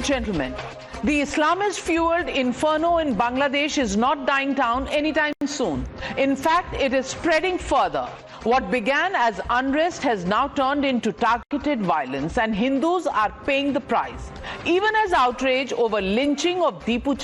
and gentlemen, the Islamist-fueled inferno in Bangladesh is not dying down anytime soon. In fact, it is spreading further. What began as unrest has now turned into targeted violence, and Hindus are paying the price. Even as outrage over lynching of Dipu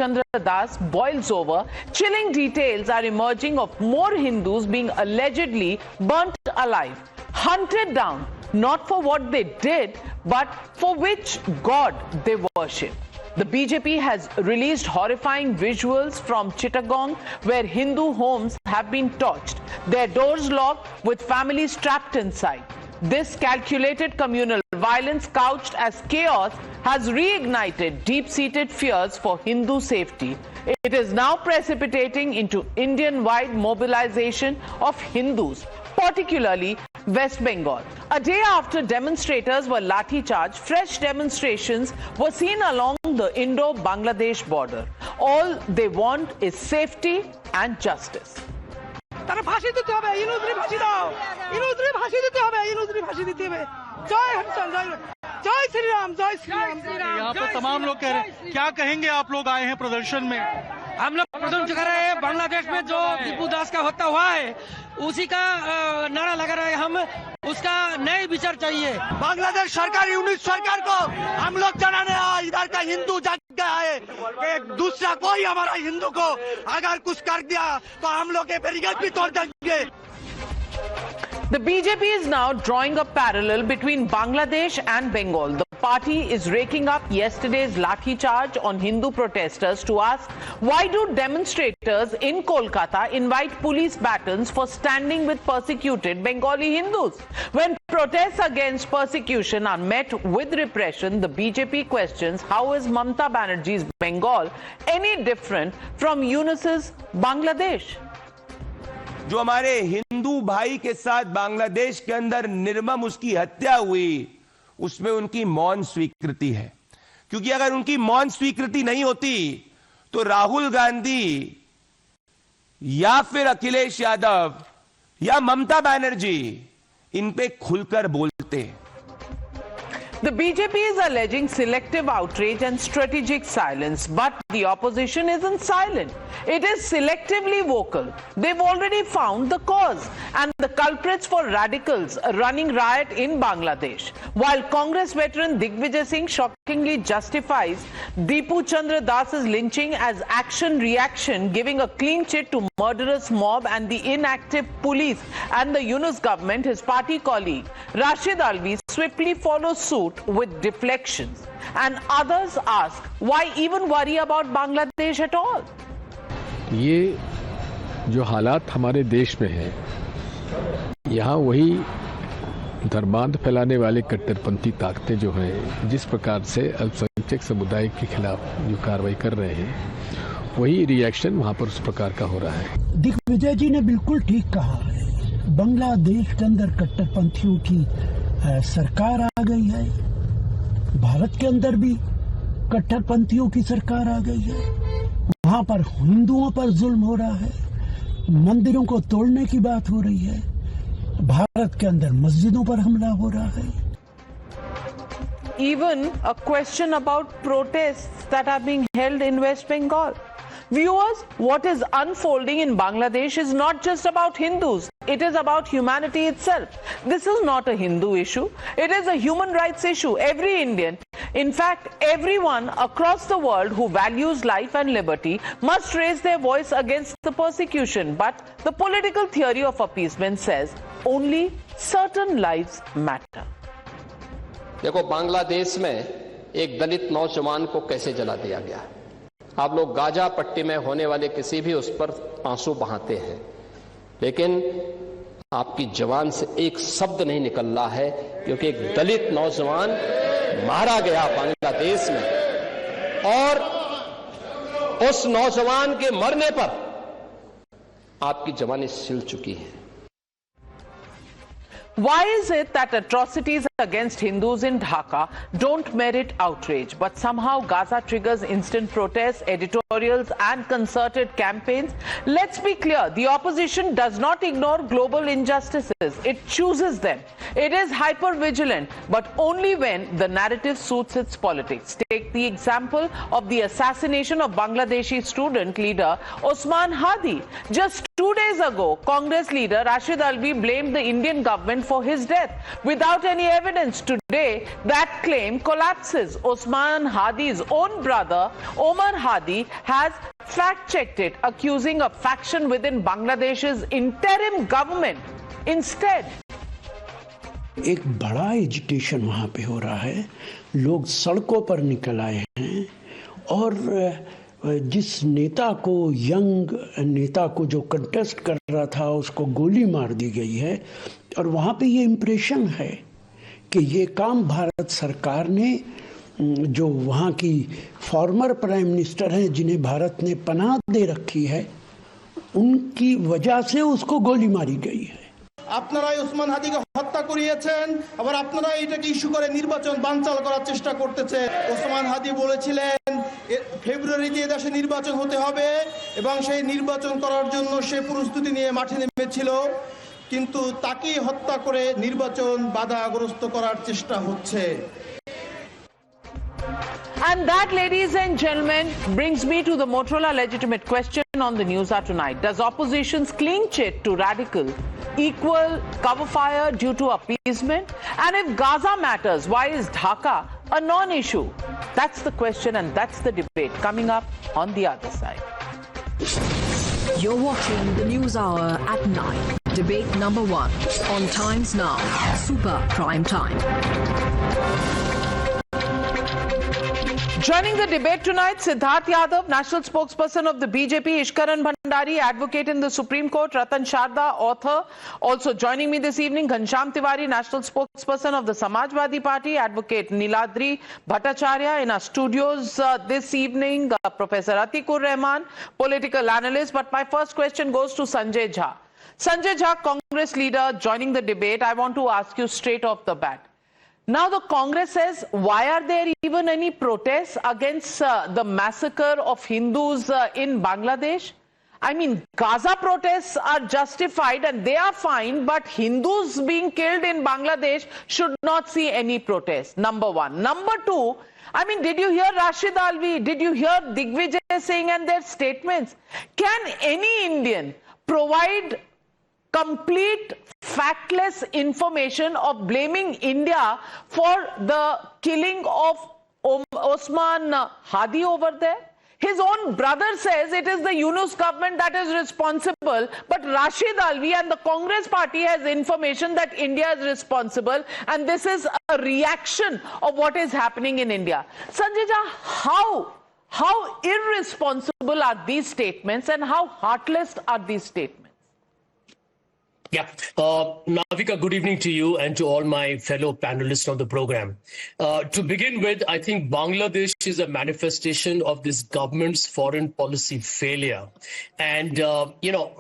Das boils over, chilling details are emerging of more Hindus being allegedly burnt alive, hunted down, not for what they did, but for which God they worship. The BJP has released horrifying visuals from Chittagong, where Hindu homes have been torched, their doors locked with families trapped inside. This calculated communal violence, couched as chaos, has reignited deep-seated fears for Hindu safety. It is now precipitating into Indian-wide mobilization of Hindus, particularly West Bengal. A day after demonstrators were lathi-charged, fresh demonstrations were seen along the Indo-Bangladesh border. All they want is safety and justice. তারা ফাঁসি দিতে হবে, ইনুজরে ফাঁসি দাও, ইনুজরে ফাঁসি দিতে হবে, ইনুজরে ফাঁসি দিতে হবে। জয় হনুমান, जय श्री राम, जय श्री राम। यहाँ पर तमाम लोग कह रहे हैं, क्या कहेंगे आप लोग आए हैं प्रदर्शन में? हम लोग प्रदर्शन कर रहे हैं, बांग्लादेश में जो दीपू दास का हत्या हुआ है उसी का नारा लगा रहे हैं हम, उसका नए विचार चाहिए। बांग्लादेश सरकार, यूनिट सरकार को हम लोग जनाने आए, इधर का हिंदू जाग गया है, एक दूसरा कोई हमारा हिंदू को अगर कुछ कर दिया तो हम लोग के बैरिकेड भी तोड़ देंगे। The BJP is now drawing a parallel between Bangladesh and Bengal. The party is raking up yesterday's lathi charge on Hindu protesters to ask, why do demonstrators in Kolkata invite police batons for standing with persecuted Bengali Hindus? When protests against persecution are met with repression, the BJP questions, how is Mamata Banerjee's Bengal any different from Yunus's Bangladesh? जो हमारे हिंदू भाई के साथ बांग्लादेश के अंदर निर्मम उसकी हत्या हुई, उसमें उनकी मौन स्वीकृति है। क्योंकि अगर उनकी मौन स्वीकृति नहीं होती तो राहुल गांधी या फिर अखिलेश यादव या ममता बनर्जी इन पे खुलकर बोलते। The BJP is alleging selective outrage and strategic silence, but the opposition isn't silent. It is selectively vocal. They've already found the cause and the culprits for radicals running riot in Bangladesh. While Congress veteran Digvijay Singh shockingly justifies Dipu Das's lynching as action-reaction, giving a clean chit to murderous mob and the inactive police and the Yunus government, his party colleague Rashid Alvi swiftly follows suit with deflections, and others ask, why even worry about Bangladesh at all? ये जो हालात हमारे देश में है, यहाँ वही धर्मांध फैलाने वाले कट्टरपंथी ताकतें जो हैं, जिस प्रकार से अल्पसंख्यक समुदाय के खिलाफ जो कार्रवाई कर रहे हैं, वही रिएक्शन वहाँ पर उस प्रकार का हो रहा है। दिग्विजय जी ने बिल्कुल ठीक कहा है, बांग्लादेश के अंदर कट्टरपंथियों की सरकार आ गई है, भारत के अंदर भी कट्टरपंथियों की सरकार आ गई है। वहाँ पर हिंदुओं पर जुल्म हो रहा है, मंदिरों को तोड़ने की बात हो रही है, भारत के अंदर मस्जिदों पर हमला हो रहा है। Even a question about protests that are being held in West Bengal. Viewers, what is unfolding in Bangladesh is not just about Hindus. It is about humanity itself. This is not a Hindu issue. It is a human rights issue. Every Indian, in fact, everyone across the world who values life and liberty must raise their voice against the persecution. But the political theory of appeasement says only certain lives matter. देखो, बांग्लादेश में एक दलित नौजवान को कैसे जला दिया गया। आप लोग गाजा पट्टी में होने वाले किसी भी उस पर आंसू बहाते हैं, लेकिन आपकी जबान से एक शब्द नहीं निकल रहा है, क्योंकि एक दलित नौजवान मारा गया बांग्लादेश में, और उस नौजवान के मरने पर आपकी जबानें सिल चुकी हैं। Why is it that atrocities against Hindus in Dhaka don't merit outrage, but somehow Gaza triggers instant protests, editorials and concerted campaigns? Let's be clear, the opposition does not ignore global injustices. It chooses them. It is hyper-vigilant, but only when the narrative suits its politics. Take the example of the assassination of Bangladeshi student leader Osman Hadi. Just 2 days ago, Congress leader Rashid Alvi blamed the Indian government for his death without any evidence. Today, that claim collapses. Osman Hadi's own brother, Omar Hadi, has fact-checked it, accusing a faction within Bangladesh's interim government. Instead, एक बड़ा agitation वहाँ पे हो रहा है, लोग सड़कों पर निकल आए हैं और जिस नेता को, यंग नेता को जो कंटेस्ट कर रहा था, उसको गोली मार दी गई है और वहाँ पे ये इम्प्रेशन है कि ये काम भारत सरकार ने, जो वहाँ की फॉर्मर प्राइम मिनिस्टर हैं जिन्हें भारत ने पनाह दे रखी है, उनकी वजह से उसको गोली मारी गई है। আপনারাই ওসমান হাদিকে হত্যা করিয়েছেন, আবার আপনারা এটাকে ইস্যু করে নির্বাচন বানচাল করার চেষ্টা করতেছে। ওসমান হাদি বলেছিলেন ফেব্রুয়ারিতে দেশে নির্বাচন হতে হবে এবং সেই নির্বাচন করার জন্য সে প্রস্তুতি নিয়ে মাঠে নেমেছিল, কিন্তু তাকে হত্যা করে নির্বাচন বাধাগ্রস্ত করার চেষ্টা হচ্ছে। And that, ladies and gentlemen, brings me to the Motorola legitimate question on the Newshour tonight. Does opposition's clean chit to radical equal cover fire due to appeasement? And if Gaza matters, why is Dhaka a non-issue? That's the question and that's the debate coming up on the other side. You're watching the News Hour at 9. Debate number 1 on Times Now, Super Prime Time. Joining the debate tonight, Siddharth Yadav, national spokesperson of the BJP, Ishkaran Bhandari, advocate in the Supreme Court, Ratan Sharda, author. Also joining me this evening, Ghansham Tiwari, national spokesperson of the Samajwadi Party, advocate Niladri Bhattacharya. In our studios this evening, Professor Atikur Rahman, political analyst. But my first question goes to Sanjay Jha. Sanjay Jha, Congress leader, joining the debate. I want to ask you straight off the bat. Now the Congress says, why are there even any protests against the massacre of Hindus in Bangladesh? I mean, Gaza protests are justified and they are fine, but Hindus being killed in Bangladesh should not see any protest. Number one. Number two, I mean, did you hear Rashid Alvi? Did you hear Digvijay Singh and their statements? Can any Indian provide complete factless information of blaming India for the killing of Osman Hadi over there? His own brother says it is the Yunus government that is responsible, but Rashid Alvi and the Congress party has information that India is responsible, and this is a reaction of what is happening in India. Sanjay Jha, how irresponsible are these statements and how heartless are these statements? Yeah. Navika, good evening to you and to all my fellow panelists on the program. To begin with, I think Bangladesh is a manifestation of this government's foreign policy failure. And,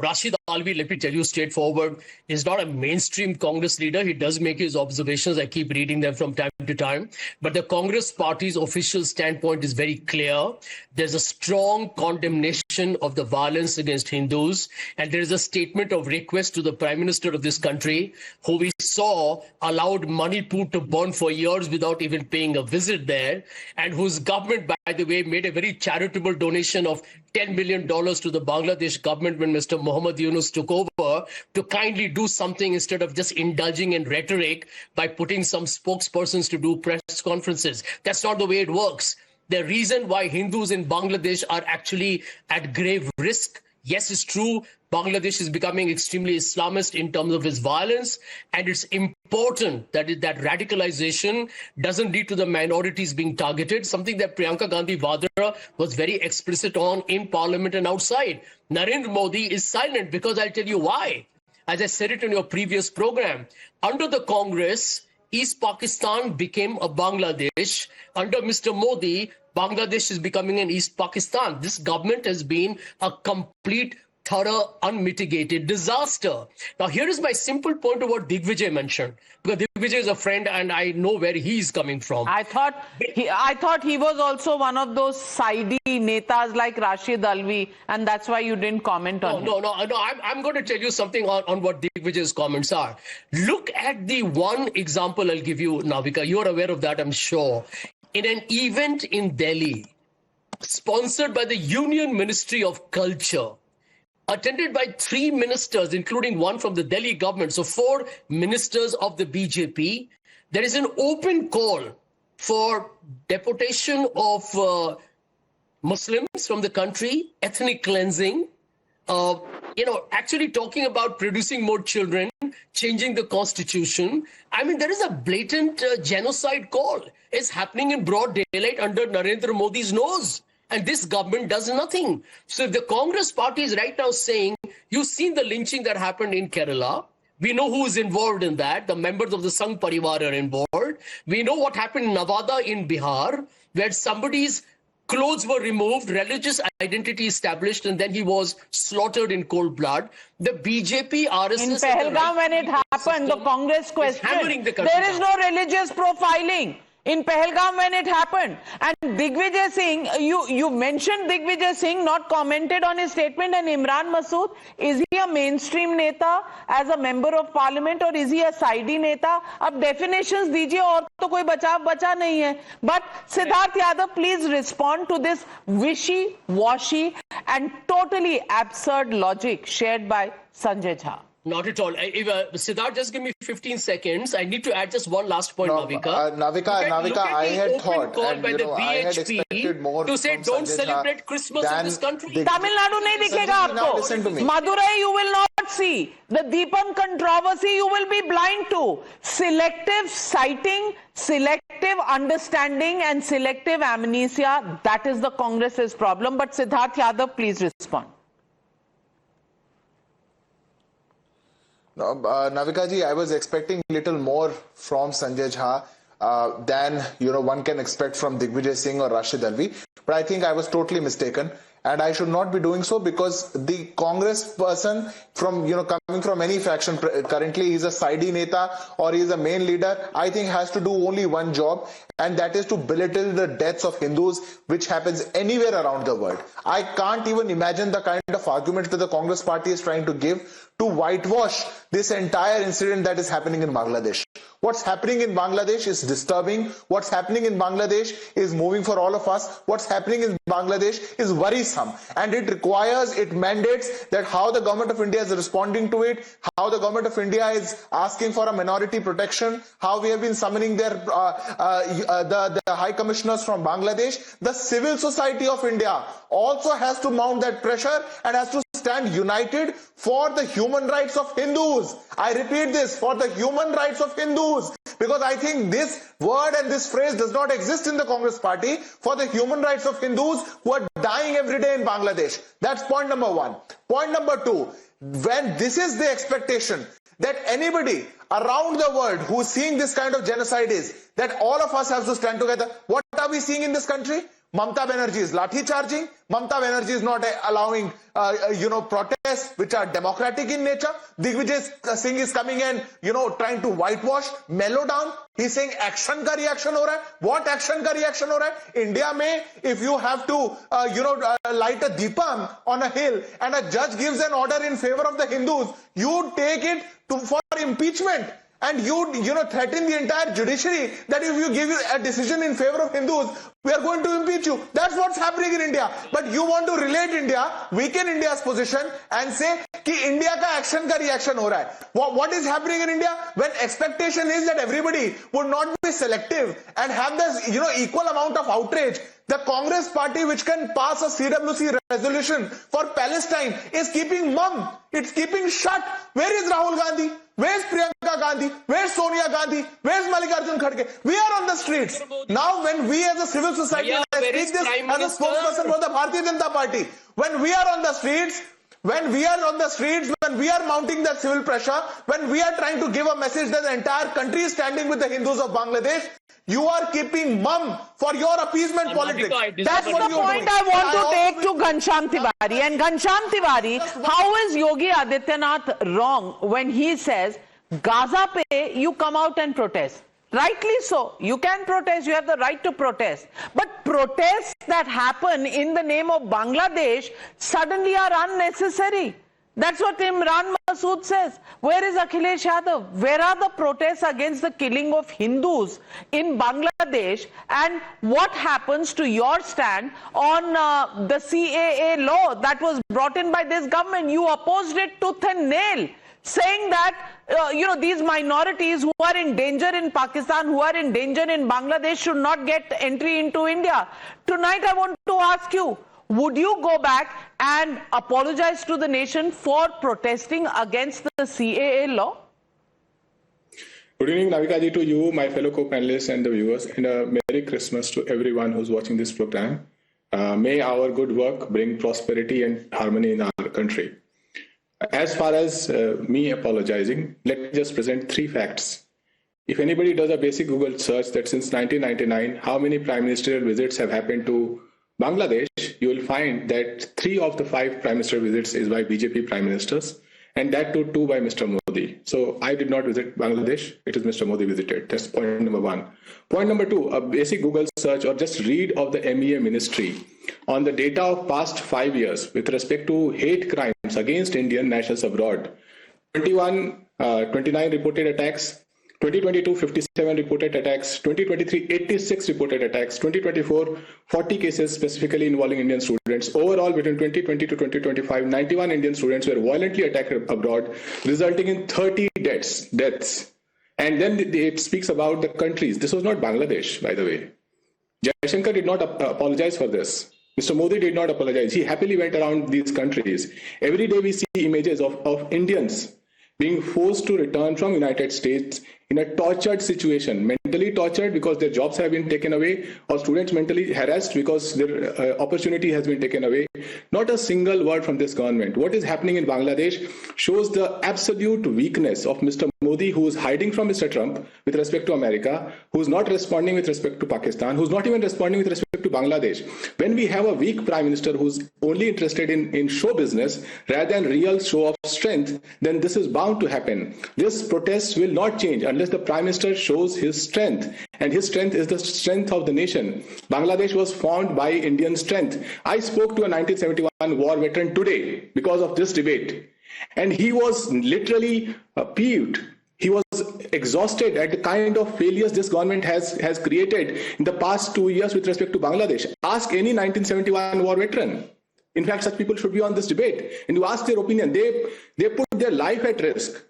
Rashid Alvi, let me tell you straightforward, is not a mainstream Congress leader. He does make his observations. I keep reading them from time to time. But the Congress party's official standpoint is very clear. There's a strong condemnation of the violence against Hindus. And there is a statement of request to the Prime Minister of this country, who we saw allowed Manipur to burn for years without even paying a visit there, and whose government, by the way, made a very charitable donation of $10 million to the Bangladesh government when Mr. Mohammad Yunus took over, to kindly do something instead of just indulging in rhetoric by putting some spokespersons to do press conferences. That's not the way it works. The reason why Hindus in Bangladesh are actually at grave risk, yes, it's true, Bangladesh is becoming extremely Islamist in terms of its violence, and it's important that that radicalization doesn't lead to the minorities being targeted, something that Priyanka Gandhi Vadra was very explicit on in Parliament and outside. Narendra Modi is silent because I'll tell you why. As I said it in your previous program, under the Congress, East Pakistan became a Bangladesh. Under Mr. Modi, Bangladesh is becoming an East Pakistan. This government has been a complete thorough, unmitigated disaster. Now, here is my simple point of what Digvijay mentioned, because Digvijay is a friend and I know where he is coming from. I thought he was also one of those sidey netas like Rashid Alvi, and that's why you didn't comment on him. No. I'm going to tell you something on what Digvijay's comments are. Look at the one example I'll give you, Navika. You're aware of that, I'm sure. In an event in Delhi, sponsored by the Union Ministry of Culture, attended by 3 ministers, including one from the Delhi government, so 4 ministers of the BJP, there is an open call for deportation of Muslims from the country, ethnic cleansing, actually talking about producing more children, changing the constitution. I mean, there is a blatant genocide call. It's happening in broad daylight under Narendra Modi's nose. And this government does nothing. So if the Congress party is right now saying, you've seen the lynching that happened in Kerala. We know who is involved in that. The members of the Sangh Parivar are involved. We know what happened in Navada in Bihar, where somebody's clothes were removed, religious identity established, and then he was slaughtered in cold blood. The BJP, RSS... In Pahalgam, when it happened, the Congress questioned, there is no religious profiling. In Pahalgam when it happened. And Digvijay Singh, you mentioned Digvijay Singh, not commented on his statement, and Imran Masood, is he a mainstream neta as a member of parliament or is he a sidey neta? Ab definitions dijiye aur to koi bacha nahi hai. But Siddharth Yadav, please respond to this wishy-washy and totally absurd logic shared by Sanjay Jha. Not at all. Siddharth, just give me 15 seconds. I need to add just one last point, Navika. Navika, I had thought, and by the I had expected more to say don't Sanjay celebrate Christmas in this country. Tamil Nadu nahi dikhega aapko. Listen to me. Madurai you will not see. The Deepam controversy you will be blind to. Selective citing, selective understanding and selective amnesia, that is the Congress's problem. But Siddharth Yadav, please respond. No, Navika ji, I was expecting little more from Sanjay Jha than one can expect from Digvijay Singh or Rashid Alvi. But I think I was totally mistaken, and I should not be doing so because the Congress person from coming from any faction currently, he's a sidey neta or he's a main leader, I think has to do only one job, and that is to belittle the deaths of Hindus, which happens anywhere around the world. I can't even imagine the kind of argument that the Congress party is trying to give to whitewash this entire incident that is happening in Bangladesh. What's happening in Bangladesh is disturbing. What's happening in Bangladesh is moving for all of us. What's happening in Bangladesh is worrisome, and it mandates that how the government of India is responding to it, how the government of India is asking for a minority protection, how we have been summoning the high commissioners from Bangladesh. The civil society of India also has to mount that pressure and has to stand united for the human rights of Hindus. I repeat this, for the human rights of Hindus, because I think this word and this phrase does not exist in the Congress party, for the human rights of Hindus who are dying every day in Bangladesh. That's point number 1. Point number 2, when this is the expectation that anybody around the world who is seeing this kind of genocide is, that all of us have to stand together. What are we seeing in this country? Mamata Banerjee is lathi charging. Mamata Banerjee is not allowing, protests which are democratic in nature. Digvijay Singh is coming and, trying to whitewash, mellow down. He's saying action ka reaction ho raha hai. What action ka reaction ho raha hai? India mein, if you have to, light a deepam on a hill and a judge gives an order in favor of the Hindus, you take it for impeachment. And you threaten the entire judiciary that if you give a decision in favor of Hindus, we are going to impeach you. That's what's happening in India. But you want to relate India, weaken India's position and say कि India का action का reaction हो रहा है. What is happening in India? When expectation is that everybody would not be selective and have this equal amount of outrage, the Congress party, which can pass a CWC resolution for Palestine, is keeping mum. It's keeping shut. Where is Rahul Gandhi? Where's Priyanka Gandhi? Where's Sonia Gandhi? Where's Mallikarjun Kharge? We are on the streets. Now when we as a civil society, and I speak this as a spokesperson for the Bharatiya Janata Party, when we are on the streets, when we are mounting that civil pressure, when we are trying to give a message that the entire country is standing with the Hindus of Bangladesh, You are keeping mum for your appeasement politics. That's the point I want to take to Ghanshyam Tiwari. And Ghanshyam Tiwari, how is Yogi Adityanath wrong when he says, Gaza pe, you come out and protest? Rightly so. You can protest. You have the right to protest. But protests that happen in the name of Bangladesh suddenly are unnecessary. That's what Imran Masood says. Where is Akhilesh Yadav? Where are the protests against the killing of Hindus in Bangladesh? And what happens to your stand on the CAA law that was brought in by this government? You opposed it tooth and nail, saying that these minorities who are in danger in Pakistan, who are in danger in Bangladesh should not get entry into India. Tonight I want to ask you, would you go back and apologize to the nation for protesting against the CAA law? Good evening, Navika ji, to you, my fellow co-panelists and the viewers, and a Merry Christmas to everyone who's watching this program. May our good work bring prosperity and harmony in our country. As far as me apologizing, let me just present 3 facts. If anybody does a basic Google search that since 1999, how many prime ministerial visits have happened to Bangladesh, you will find that 3 of the 5 prime minister visits is by BJP prime ministers, and that too 2 by Mr. Modi. So I did not visit Bangladesh, it is Mr. Modi visited. That's point number 1. Point number 2, a basic Google search or just read of the MEA ministry on the data of past 5 years with respect to hate crimes against Indian nationals abroad. 29 reported attacks, 2022, 57 reported attacks, 2023, 86 reported attacks, 2024, 40 cases specifically involving Indian students. Overall, between 2020 to 2025, 91 Indian students were violently attacked abroad, resulting in 30 deaths. And then it speaks about the countries. This was not Bangladesh, by the way. Jaishankar did not apologize for this. Mr. Modi did not apologize. He happily went around these countries. Every day we see images of Indians being forced to return from United States in a tortured situation, mentally tortured because their jobs have been taken away, or students mentally harassed because their opportunity has been taken away. Not a single word from this government. What is happening in Bangladesh shows the absolute weakness of Mr. Modi, who is hiding from Mr. Trump with respect to America, who is not responding with respect to Pakistan, who is not even responding with respect to Bangladesh. When we have a weak prime minister who's only interested in show business rather than real show of strength, then this is bound to happen. This protest will not change unless the prime minister shows his strength, and his strength is the strength of the nation. Bangladesh was formed by Indian strength. I spoke to a 1971 war veteran today because of this debate, and he was literally peeved. He was exhausted at the kind of failures this government has created in the past 2 years with respect to Bangladesh. Ask any 1971 war veteran. In fact, such people should be on this debate, and you ask their opinion. They put their life at risk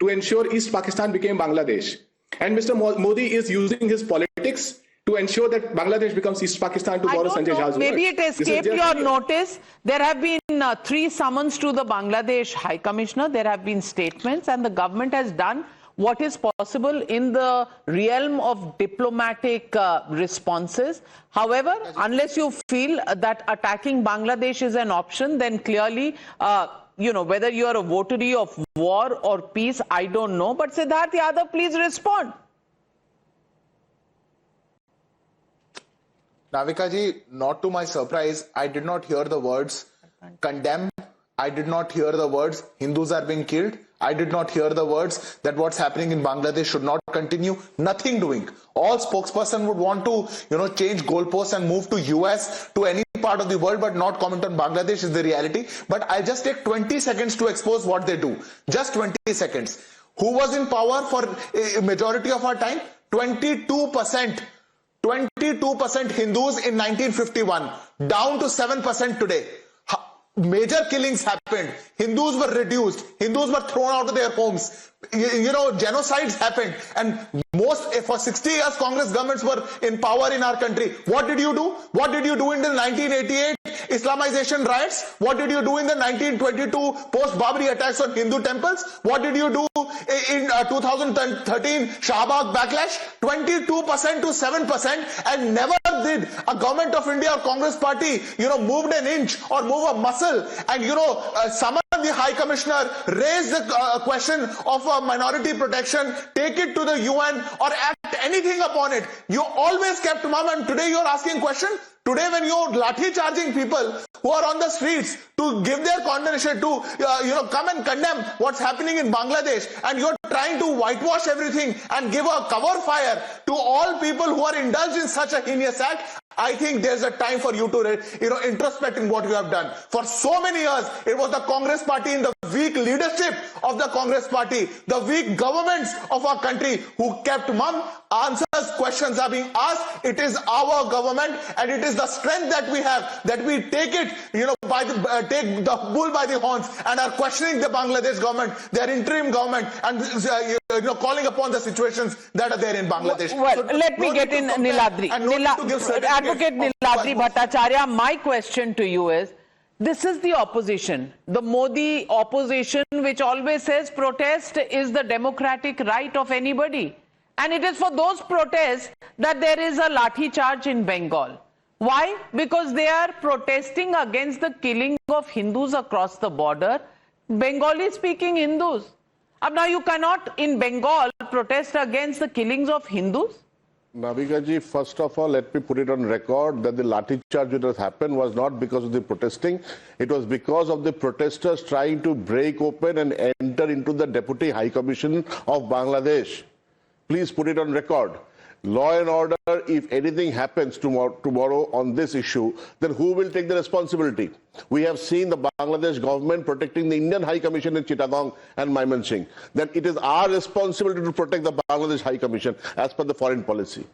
to ensure East Pakistan became Bangladesh. And Mr. Modi is using his politics to ensure that Bangladesh becomes East Pakistan, to borrow Sanjay Jha's words. Maybe it escaped your notice. There have been 3 summons to the Bangladesh High Commissioner. There have been statements, and the government has done what is possible in the realm of diplomatic responses. However, unless you feel that attacking Bangladesh is an option, then clearly, whether you are a votary of war or peace, I don't know. But Siddharth Yadav, please respond. Navika ji, not to my surprise, I did not hear the words condemn. I did not hear the words Hindus are being killed. I did not hear the words that what's happening in Bangladesh should not continue. Nothing doing. All spokesperson would want to, change goalposts and move to US, to any part of the world, but not comment on Bangladesh is the reality. But I'll just take 20 seconds to expose what they do. Just 20 seconds. Who was in power for a majority of our time? 22%. 22% Hindus in 1951, down to 7% today. Major killings happened. Hindus were reduced. Hindus were thrown out of their homes. Genocides happened. And for 60 years, Congress governments were in power in our country. What did you do? What did you do in the 1988 Islamization riots? What did you do in the 1922 post-Babri attacks on Hindu temples? What did you do in 2013 Shahbag backlash? 22% to 7%, and never did a government of India or Congress party, moved an inch or move a muscle and, summon the High Commissioner, raise the question of minority protection, take it to the UN, or act anything upon it. You always kept mum, and today you're asking question. Today when you're lathi charging people who are on the streets to give their condemnation, to come and condemn what's happening in Bangladesh, and you're trying to whitewash everything and give a cover fire to all people who are indulged in such a heinous act, I think there's a time for you to introspect in what you have done. For so many years, it was the Congress party in the weak leadership of the Congress party, the weak governments of our country who kept mum. Answers, questions are being asked. It is our government, and it is the strength that we have, that we take it, take the bull by the horns and are questioning the Bangladesh government, their interim government, and calling upon the situations that are there in Bangladesh. Well, so let me get in Niladri. Advocate Niladri Bhattacharya, my question to you is, this is the opposition, the Modi opposition, which always says protest is the democratic right of anybody. And it is for those protests that there is a lathi charge in Bengal. Why? Because they are protesting against the killing of Hindus across the border, Bengali speaking Hindus. Now you cannot in Bengal protest against the killings of Hindus. Navika ji, first of all, let me put it on record that the lathi charge that has happened was not because of the protesting. It was because of the protesters trying to break open and enter into the Deputy High Commission of Bangladesh. Please put it on record. Law and order, if anything happens tomorrow on this issue, then who will take the responsibility? We have seen the Bangladesh government protecting the Indian High Commission in Chittagong and Mymensingh. Then it is our responsibility to protect the Bangladesh High Commission as per the foreign policy.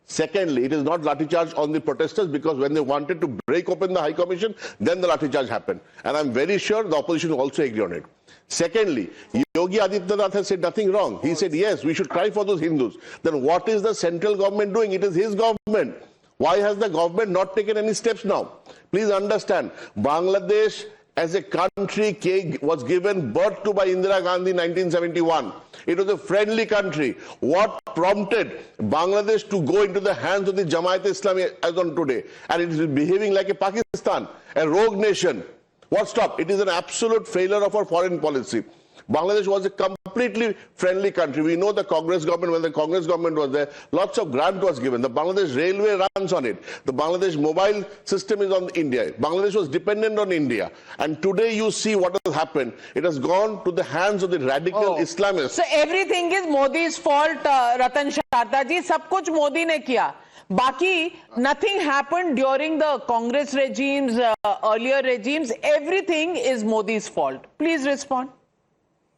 Secondly, it is not lathi charge on the protesters, because when they wanted to break open the High Commission, then the lathi charge happened. And I'm very sure the opposition will also agree on it. Secondly, Yogi Adityanath has said nothing wrong. He said, yes, we should cry for those Hindus. Then what is the central government doing? It is his government. Why has the government not taken any steps now? Please understand, Bangladesh as a country was given birth to by Indira Gandhi in 1971. It was a friendly country. What prompted Bangladesh to go into the hands of the Jamaat Islami as on today? And it is behaving like a Pakistan, a rogue nation. What stopped? It is an absolute failure of our foreign policy. Bangladesh was a completely friendly country. We know the Congress government, when the Congress government was there, lots of grant was given. The Bangladesh railway runs on it. The Bangladesh mobile system is on India. Bangladesh was dependent on India. And today you see what has happened. It has gone to the hands of the radical Islamists. So everything is Modi's fault, Ratan Sharda ji. Sab kuch Modi ne kiya. Baki, nothing happened during the Congress regimes, earlier regimes. Everything is Modi's fault. Please respond.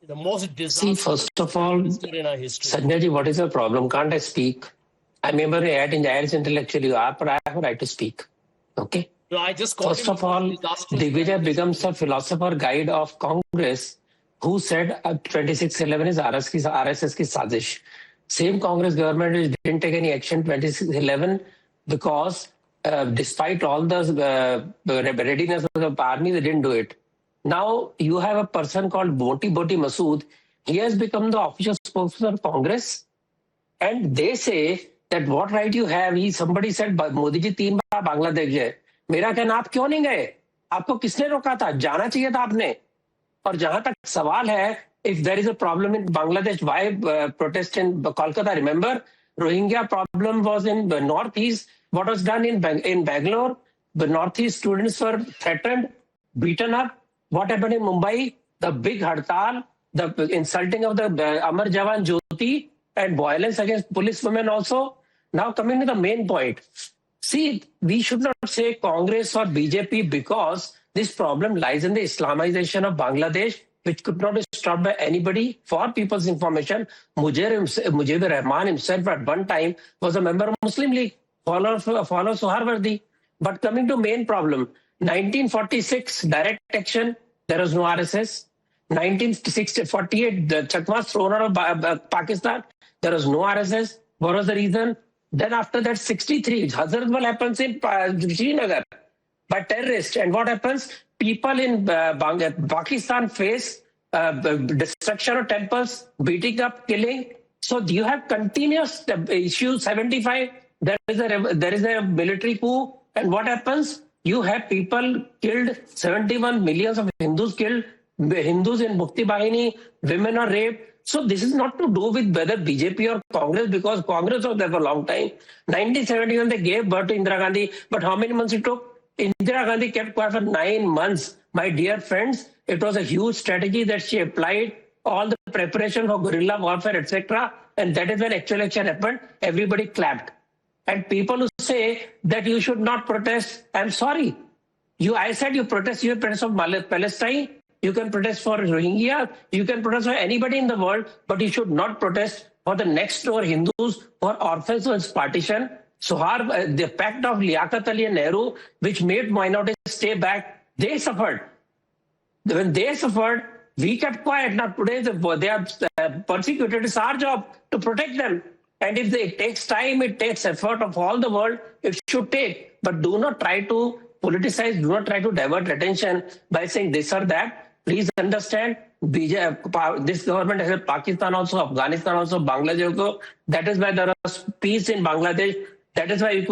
The most See, first of all, Sanjay ji, what is the problem? Can't I speak? I remember as intellectual you are, but I have a right to speak. Okay? No, I just first of all, Digvijay becomes a philosopher guide of Congress who said 2611 is RSS ki sazish. Same Congress government didn't take any action 2611 because despite all the readiness of the army, they didn't do it. Now you have a person called Boti Masood. He has become the official spokesman of Congress. And they say that what right you have, somebody said, Modi ji 3 baar Bangladesh gaye. Mera कहना आप क्यों नहीं गए? आपको किसने रोका था? जाना चाहिए था आपने. और जहां तक सवाल है, if there is a problem in Bangladesh, why protest in Kolkata? Remember, Rohingya problem was in the northeast. What was done in Bangalore? The northeast students were threatened, beaten up. What happened in Mumbai? The big hartal, the insulting of the Amar Jawan Jyoti, and violence against policewomen also. Now coming to the main point. See, we should not say Congress or BJP because this problem lies in the Islamization of Bangladesh, which could not be stopped by anybody. For people's information, Mujibur Rahman himself at one time was a member of Muslim League, follow Suharwardi. But coming to main problem, 1946, direct action, there was no RSS. 1948, the Chakmas thrown out of Pakistan, there was no RSS. What was the reason? Then after that, 63, Hazratbal happens in Srinagar by terrorists. And what happens? People in Pakistan face destruction of temples, beating up, killing. So you have continuous issues. 75, there is a military coup. And what happens? You have people killed, 71 millions of Hindus killed, Hindus in Mukti Bahini, women are raped. So this is not to do with whether BJP or Congress, because Congress was there for a long time. 1971 they gave birth to Indira Gandhi, but how many months it took? Indira Gandhi kept quiet for 9 months. My dear friends, it was a huge strategy that she applied, all the preparation for guerrilla warfare, etc. And that is when actual election happened. Everybody clapped. And people who say that you should not protest, I'm sorry. I said you protest for Palestine, you can protest for Rohingya, you can protest for anybody in the world, but you should not protest for the next door Hindus, for orphans who partition. So the pact of Liaquat Ali and Nehru, which made minorities stay back, they suffered. When they suffered, we kept quiet. Now today they are persecuted. It's our job to protect them. And if it takes time, it takes effort of all the world, it should take. But do not try to politicize, do not try to divert attention by saying this or that. Please understand, this government has helped Pakistan also, Afghanistan also, Bangladesh also. That is why there was peace in Bangladesh. That is why we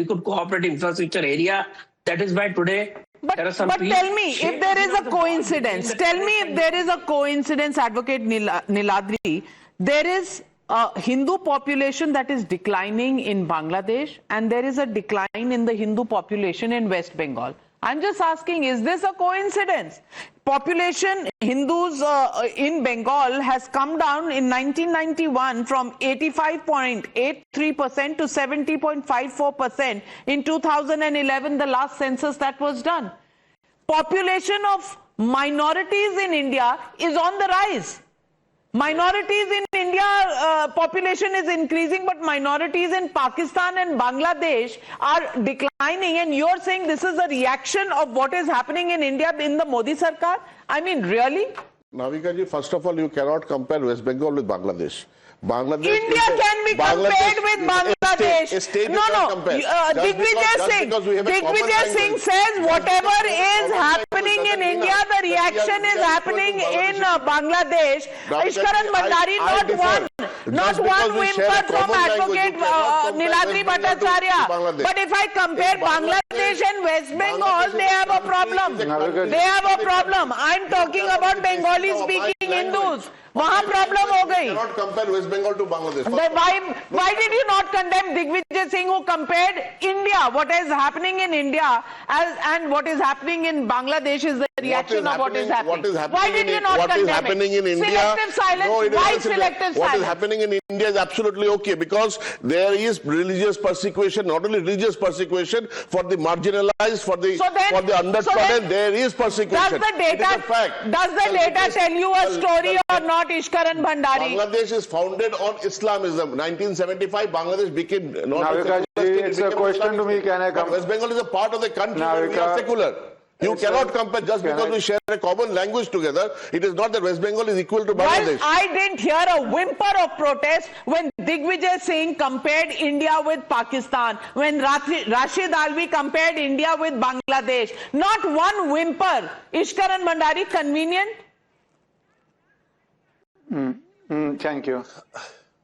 could cooperate in infrastructure area. That is why today there are some But tell me if there is a coincidence. Tell me if there is a coincidence, Advocate Niladri. There is a Hindu population that is declining in Bangladesh, and there is a decline in the Hindu population in West Bengal. I'm just asking, is this a coincidence? Population Hindus in Bengal has come down in 1991 from 85.83% to 70.54% in 2011, the last census that was done. Population of minorities in India is on the rise. Minorities in India, population is increasing, but minorities in Pakistan and Bangladesh are declining. And you're saying this is a reaction of what is happening in India in the Modi Sarkar? I mean, really? Navika ji, first of all, you cannot compare West Bengal with Bangladesh. India can be compared with Bangladesh. Digvijay Singh says whatever is happening in India, the reaction is happening in Bangladesh. Ishkaran Bhandari, not one whimper from Advocate Niladri Bhattacharya. But if I compare Bangladesh and West Bengal, they have a problem. They have a problem. I'm talking about Bengali speaking Hindus. वहाँ problem हो गई. Cannot compare West Bengal to Bangladesh. Why did you not condemn Digvijay Singh, who compared India, what is happening in India and what is happening in Bangladesh is the reaction of what is happening. Why did you not condemn it? What is happening in India? Selective silence. Why selective silence? What is happening in India is absolutely okay, because there is religious persecution, not only religious persecution for the marginalized, for the undertrodden. There is persecution. Does the data tell you a story or not? Ishkaran Bhandari. Bangladesh is founded on Islamism. 1975, Bangladesh became Navika ji, it's a question to me. Can I come? West Bengal is a part of the country where we are secular. You cannot compare just because we share a common language together. It is not that West Bengal is equal to Bangladesh. Well, I didn't hear a whimper of protest when Digvijay Singh compared India with Pakistan, when Rashid Alvi compared India with Bangladesh. Not one whimper. Ishkaran Bhandari, convenient? Thank you.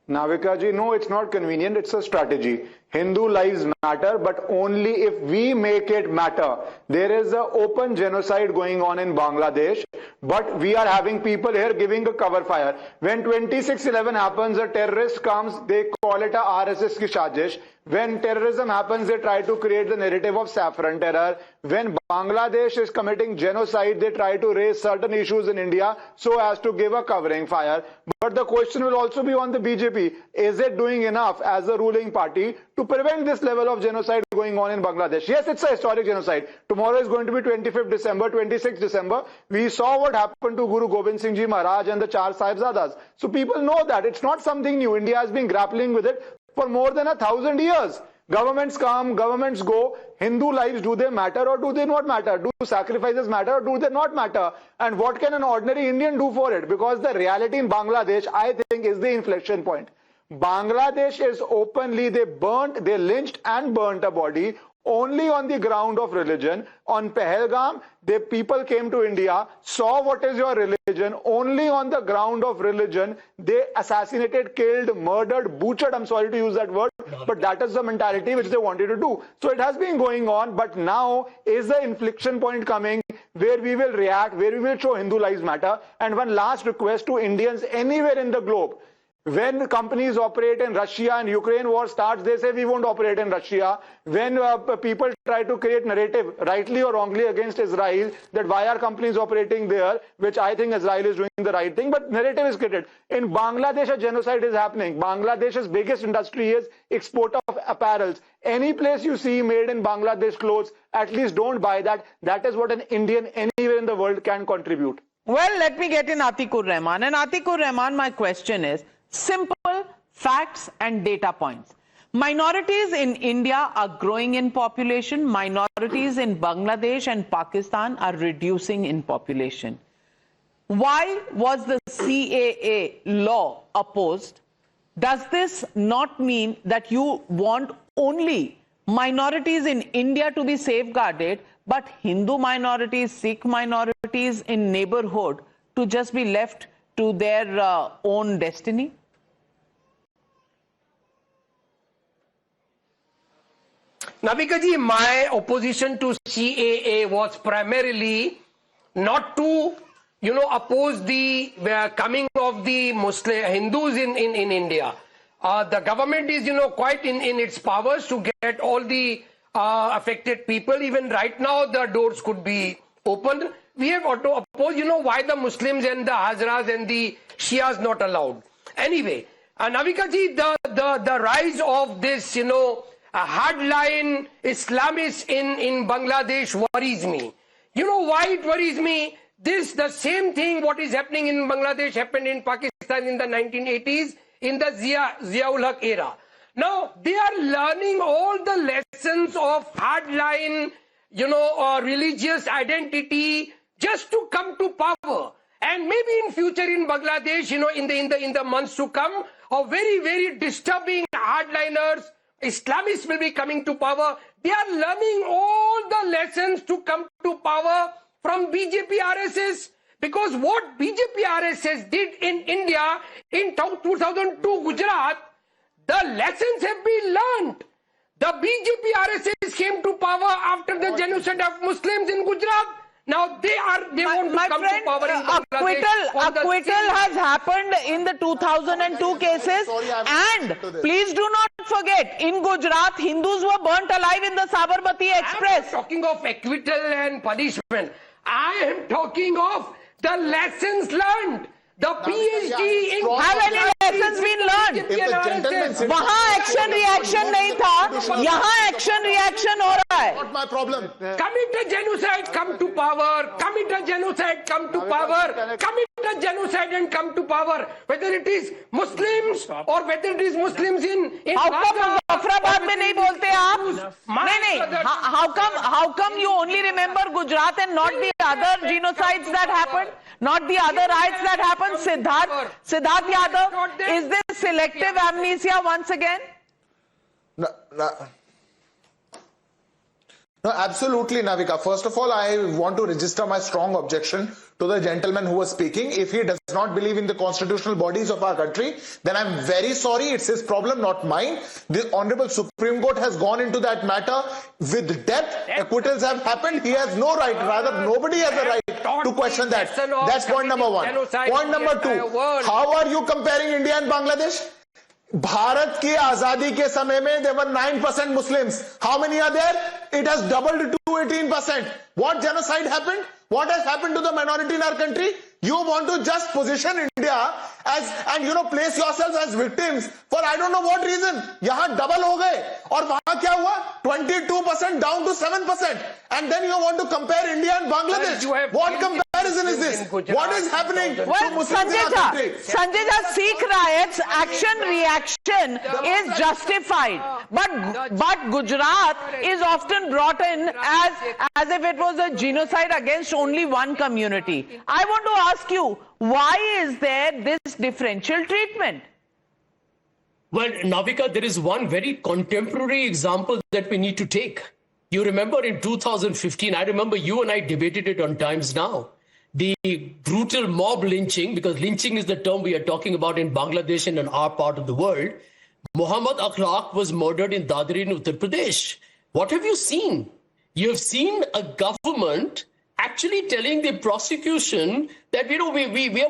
Navika ji, no, it's not convenient. It's a strategy. Hindu lives matter, but only if we make it matter. There is an open genocide going on in Bangladesh, but we are having people here giving a cover fire. When 26/11 happens, a terrorist comes, they call it a RSS ki sazish. When terrorism happens, they try to create the narrative of saffron terror. When Bangladesh is committing genocide, they try to raise certain issues in India so as to give a covering fire. But the question will also be on the BJP. Is it doing enough as a ruling party to prevent this level of genocide going on in Bangladesh? Yes, it's a historic genocide. Tomorrow is going to be 25th December, 26th December. We saw what happened to Guru Gobind Singh Ji Maharaj and the Char Sahibzadas. So people know that. It's not something new. India has been grappling with it for more than 1,000 years. Governments come, governments go. Hindu lives, do they matter or do they not matter? Do sacrifices matter or do they not matter? And what can an ordinary Indian do for it? Because the reality in Bangladesh, I think, is the inflection point. Bangladesh is openly, they lynched and burnt a body only on the ground of religion. On Pahalgam, the people came to India, saw what is your religion, only on the ground of religion. They assassinated, killed, murdered, butchered, I'm sorry to use that word, but that is the mentality which they wanted to do. So it has been going on, but now is the inflection point coming where we will react, where we will show Hindu Lives Matter. And one last request to Indians anywhere in the globe. When companies operate in Russia and Ukraine war starts, they say we won't operate in Russia. When people try to create narrative, rightly or wrongly, against Israel, that why are companies operating there, which I think Israel is doing the right thing, but narrative is created. In Bangladesh, a genocide is happening. Bangladesh's biggest industry is export of apparels. Any place you see made in Bangladesh clothes, at least don't buy that. That is what an Indian anywhere in the world can contribute. Well, let me get in Atikur Rahman. And Atikur Rahman, my question is, simple facts and data points. Minorities in India are growing in population. Minorities in Bangladesh and Pakistan are reducing in population. Why was the CAA law opposed? Does this not mean that you want only minorities in India to be safeguarded, but Hindu minorities, Sikh minorities in neighborhood to just be left to their own destiny? Navika ji, my opposition to CAA was primarily not to, oppose the coming of the Muslim Hindus in India. The government is, quite in its powers to get all the affected people. Even right now, the doors could be opened. We have to oppose, why the Muslims and the Hazaras and the Shias not allowed. Anyway, Navika ji, the rise of this, hardline Islamists in Bangladesh worries me. You know why it worries me? The same thing what is happening in Bangladesh happened in Pakistan in the 1980s in the Ziaul Haq era. Now they are learning all the lessons of hardline, religious identity just to come to power. And maybe in future in Bangladesh, in the months to come, very, very disturbing hardliners, Islamists will be coming to power. They are learning all the lessons to come to power from BJP RSS. Because what BJP RSS did in India in 2002 Gujarat, the lessons have been learned. The BJP RSS came to power after the genocide of Muslims in Gujarat. Now they want to come to power in Bangladesh. Acquittal has happened in the 2002 cases, and please do not forget, in Gujarat, Hindus were burnt alive in the Sabarmati Express. I am talking of acquittal and punishment. I am talking of the lessons learned. The PhD in have any lessons been learned? वहाँ action reaction नहीं था, यहाँ action reaction हो रहा है. Not my problem. Commit a genocide, come to power. Commit a genocide, come to power. Commit a genocide and come to power. Whether it is Muslims or whether it is Muslims in How come Zafrabad में नहीं बोलते आप? नहीं. How come you only remember Gujarat and not the other genocides that happened? Not the other riots that happened? Siddharth Yadav, is this selective amnesia once again? No, absolutely, Navika. First of all, I want to register my strong objection to the gentleman who was speaking. If he does not believe in the constitutional bodies of our country, then I'm very sorry. It's his problem, not mine. The Honorable Supreme Court has gone into that matter with depth. Acquittals have happened. He has no right, rather nobody has a right to question that. That's point number one. Point number two, how are you comparing India and Bangladesh? Bharat की आजादी के समय में there were 9% Muslims. How many are there? It has doubled to 18%. What genocide happened? What has happened to the minority in our country? You want to just position India as and place yourselves as victims for I don't know what reason. यहाँ double हो गए और वहाँ क्या हुआ? 22% down to 7%. And then you want to compare India and Bangladesh. What comparison is this? What is happening to Muslims in our country? Sanjay Jha, Sikh riots, action reaction is justified, but Gujarat is often brought in as if it was a genocide against only one community. I want to ask you, why is there this differential treatment? Well, Navika, there is one very contemporary example that we need to take. You remember in 2015, I remember you and I debated it on Times Now. The brutal mob lynching, because lynching is the term we are talking about in Bangladesh and in our part of the world. Muhammad Akhlaq was murdered in Dadri in Uttar Pradesh. What have you seen? You have seen a government actually actually telling the prosecution that, we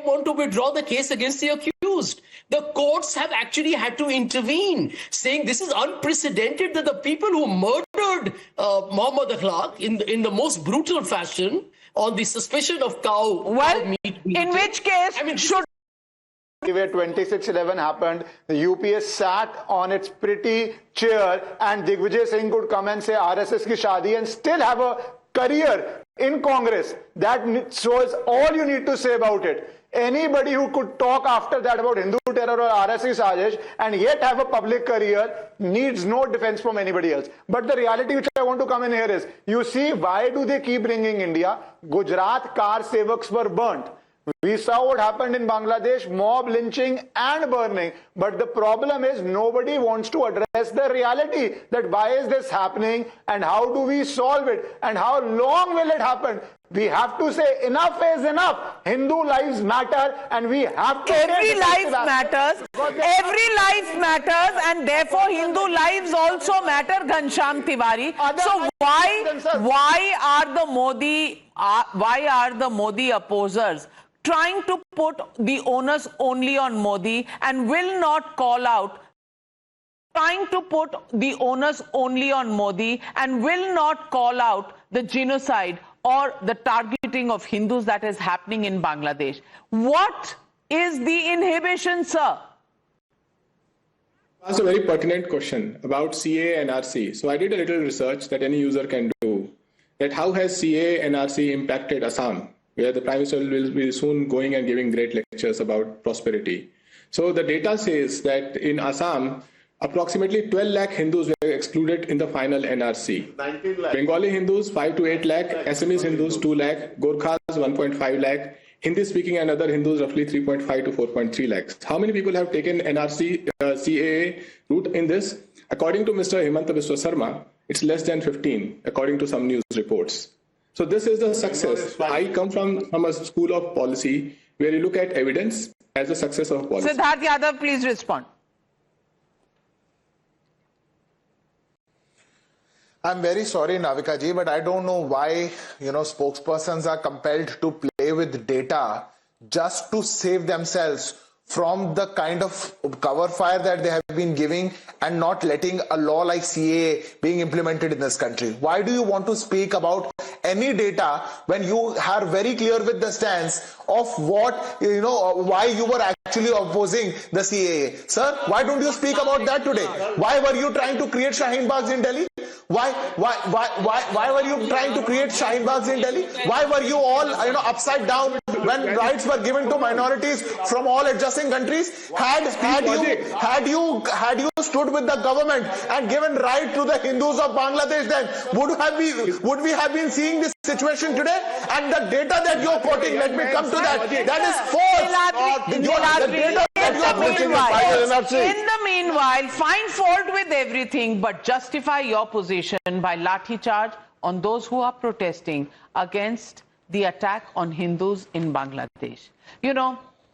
want to withdraw the case against the accused. The courts have actually had to intervene, saying this is unprecedented, that the people who murdered Muhammad Akhlaq in the most brutal fashion on the suspicion of cow meat. In which case, should... Where 26/11 happened, the UPS sat on its pretty chair and Digvijay Singh could come and say RSS ki shadi and still have a career in Congress. That shows all you need to say about it. Anybody who could talk after that about Hindu terror or RSS sajish and yet have a public career needs no defense from anybody else. But the reality which I want to come in here is, you see, why do they keep bringing India? Gujarat car sevaks were burnt. We saw what happened in Bangladesh, mob lynching and burning. But the problem is nobody wants to address the reality that why is this happening and how do we solve it and how long will it happen? We have to say enough is enough. Hindu lives matter and we have to... Every life matters. Every life matters and therefore Hindu lives also matter, Ghanshyam Tiwari. So why are the Modi opposers trying to put the onus only on Modi and will not call out, the genocide or the targeting of Hindus that is happening in Bangladesh? What is the inhibition, sir? That's a very pertinent question about CA and RC. So I did a little research that any user can do, that how has CA and RC impacted Assam, where the Prime Minister will be soon going and giving great lectures about prosperity. So the data says that in Assam, approximately 12 lakh Hindus were excluded in the final NRC. 19 lakh. Bengali Hindus, 5 to 8 lakh. Assamese Hindus, 2 lakh. Gorkhas, 1.5 lakh. Hindi-speaking and other Hindus, roughly 3.5 to 4.3 lakhs. How many people have taken NRC, CAA route in this? According to Mr. Himanta Biswa Sarma, it's less than 15, according to some news reports. So this is the success. I come from a school of policy where you look at evidence as a success of policy. Siddharth Yadav, please respond. I'm very sorry, Navika ji, but I don't know why, spokespersons are compelled to play with data just to save themselves from the kind of cover fire that they have been giving and not letting a law like CAA being implemented in this country. Why do you want to speak about any data when you are very clear with the stance of what, why you were actually opposing the CAA? Sir, why don't you speak about that today? Why were you trying to create Shaheen Baghs in Delhi? Why were you trying to create Shaheen Baghs in Delhi? Why were you all, upside down when rights were given to minorities from all adjacent countries? Had you stood with the government and given right to the Hindus of Bangladesh, then would we have been seeing this situation today? And the data that you're quoting, let me come to that. That is false. In the meanwhile, find fault with everything, but justify your position by lathi charge on those who are protesting against the attack on Hindus in Bangladesh.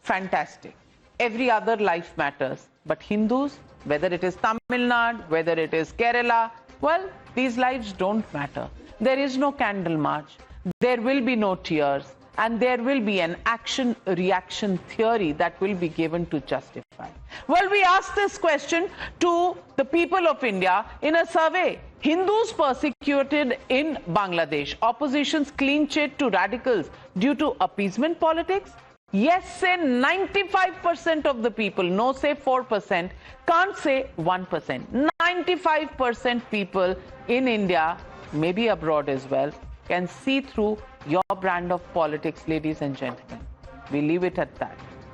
Fantastic. Every other life matters, but Hindus, whether it is Tamil Nadu, whether it is Kerala, well, these lives don't matter. There is no candle march. There will be no tears. And there will be an action-reaction theory that will be given to justify. Well, we asked this question to the people of India in a survey. Hindus persecuted in Bangladesh. Opposition's clean chit to radicals due to appeasement politics? Yes, say 95% of the people. No, say 4%. Can't say 1%. 95% people in India, maybe abroad as well, can see through your brand of politics, ladies and gentlemen. We leave it at that.